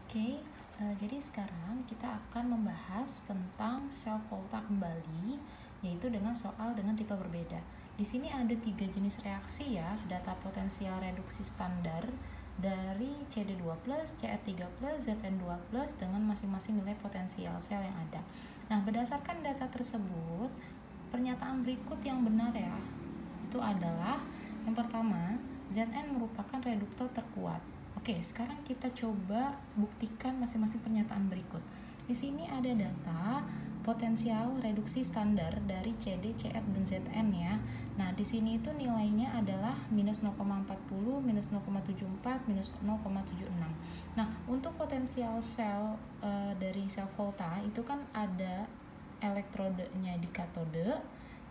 Oke, jadi sekarang kita akan membahas tentang sel volta kembali, yaitu dengan soal dengan tipe berbeda. Di sini ada 3 jenis reaksi ya, data potensial reduksi standar dari CD2+, CR3+, Zn2+, dengan masing-masing nilai potensial sel yang ada. Nah, berdasarkan data tersebut, pernyataan berikut yang benar ya, itu adalah yang pertama, Zn merupakan reduktor terkuat. Oke, sekarang kita coba buktikan masing-masing pernyataan berikut. Di sini ada data potensial reduksi standar dari CD, CR, dan Zn ya. Nah, di sini itu nilainya adalah minus 0,40, minus 0,74, minus 0,76. Nah, untuk potensial sel dari sel volta itu kan ada elektrodenya di katode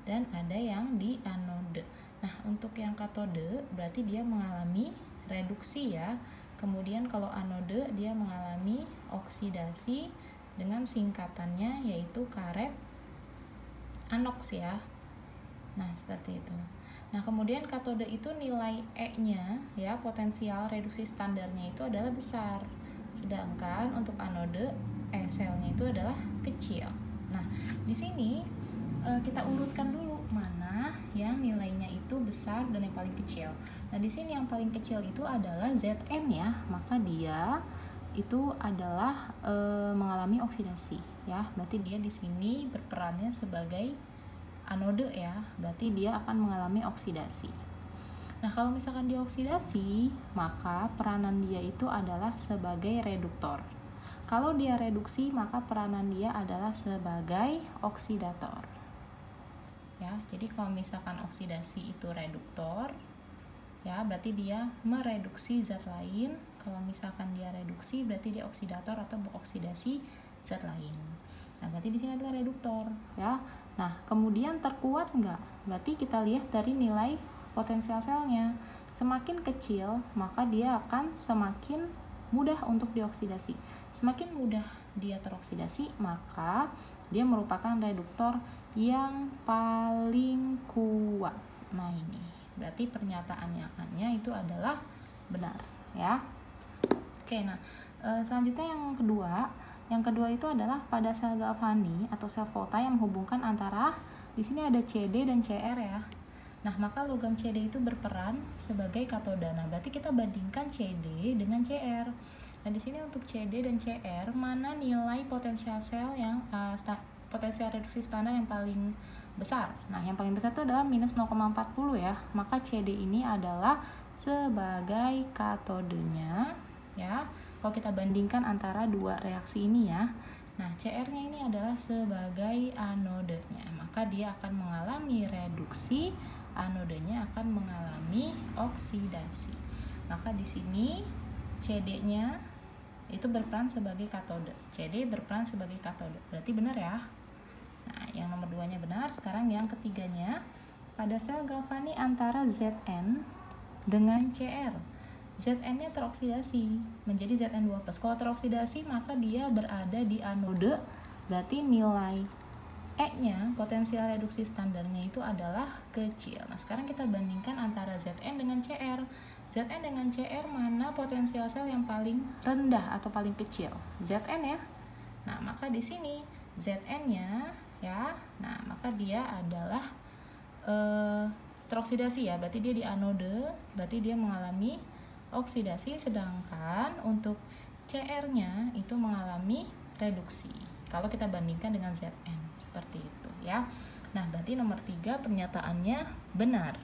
dan ada yang di anode. Nah, untuk yang katode berarti dia mengalami reduksi ya. Kemudian kalau anode dia mengalami oksidasi dengan singkatannya yaitu karet anoks ya. Nah, seperti itu. Nah, kemudian katode itu nilai E-nya ya, potensial reduksi standarnya itu adalah besar. Sedangkan untuk anode selnya itu adalah kecil. Nah, di sini kita urutkan dulu mana yang nilainya itu besar dan yang paling kecil. Nah, di sini yang paling kecil itu adalah Zn ya, maka dia itu adalah mengalami oksidasi ya. Berarti dia di sini berperannya sebagai anode ya, berarti dia akan mengalami oksidasi. Nah, kalau misalkan dia oksidasi, maka peranan dia itu adalah sebagai reduktor. Kalau dia reduksi, maka peranan dia adalah sebagai oksidator. Ya, jadi kalau misalkan oksidasi itu reduktor, ya berarti dia mereduksi zat lain. Kalau misalkan dia reduksi, berarti dia oksidator atau mengoksidasi zat lain. Nah, berarti di sini adalah reduktor, ya. Nah, kemudian terkuat enggak? Berarti kita lihat dari nilai potensial selnya. Semakin kecil, maka dia akan semakin mudah untuk dioksidasi. Semakin mudah dia teroksidasi, maka dia merupakan reduktor yang paling kuat. Nah, ini berarti pernyataannya itu adalah benar ya. Oke, nah selanjutnya yang kedua itu adalah pada sel galvani atau sel volta yang menghubungkan antara, di sini ada CD dan CR ya. Nah, maka logam CD itu berperan sebagai katoda. Nah, berarti kita bandingkan CD dengan CR. Nah, di sini untuk CD dan CR, mana nilai potensial sel yang potensial reduksi standar yang paling besar? Nah, yang paling besar itu adalah minus 0,40 ya. Maka CD ini adalah sebagai katodenya ya. Kalau kita bandingkan antara dua reaksi ini ya. Nah, CR-nya ini adalah sebagai anodenya. Maka dia akan mengalami reduksi, anodenya akan mengalami oksidasi. Maka di sini CD-nya itu berperan sebagai katode. CD berperan sebagai katode. Berarti benar ya. Nah, yang nomor 2-nya benar. Sekarang yang ketiganya, pada sel galvani antara Zn dengan CR, Zn-nya teroksidasi menjadi Zn2+. Kalau teroksidasi, maka dia berada di anode. Berarti nilai E-nya, potensial reduksi standarnya itu adalah kecil. Nah, sekarang kita bandingkan antara Zn dengan CR. Zn dengan CR, mana potensial sel yang paling rendah atau paling kecil? Zn ya. Nah, maka di sini Zn-nya ya. Nah, maka dia adalah teroksidasi ya. Berarti dia di anode, berarti dia mengalami oksidasi, sedangkan untuk CR-nya itu mengalami reduksi. Kalau kita bandingkan dengan Zn, seperti itu ya. Nah, berarti nomor 3 pernyataannya benar.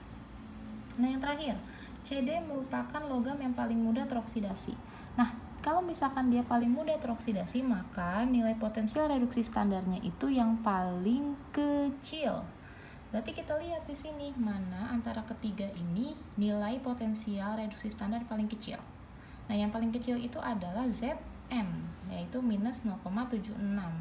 Nah, yang terakhir, CD merupakan logam yang paling mudah teroksidasi. Nah, kalau misalkan dia paling mudah teroksidasi, maka nilai potensial reduksi standarnya itu yang paling kecil. Berarti kita lihat di sini mana antara ketiga ini nilai potensial reduksi standar paling kecil. Nah, yang paling kecil itu adalah Zn, yaitu minus 0,76.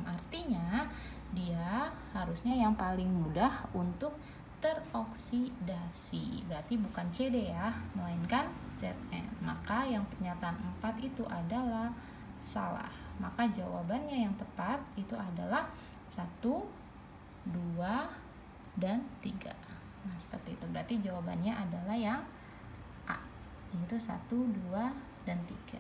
Artinya dia harusnya yang paling mudah untuk teroksidasi. Berarti bukan CD ya, melainkan Zn. Maka yang pernyataan 4 itu adalah salah. Maka jawabannya yang tepat itu adalah 1, 2, dan 3. Nah, seperti itu. Berarti jawabannya adalah yang A, yaitu 1, 2, dan 3.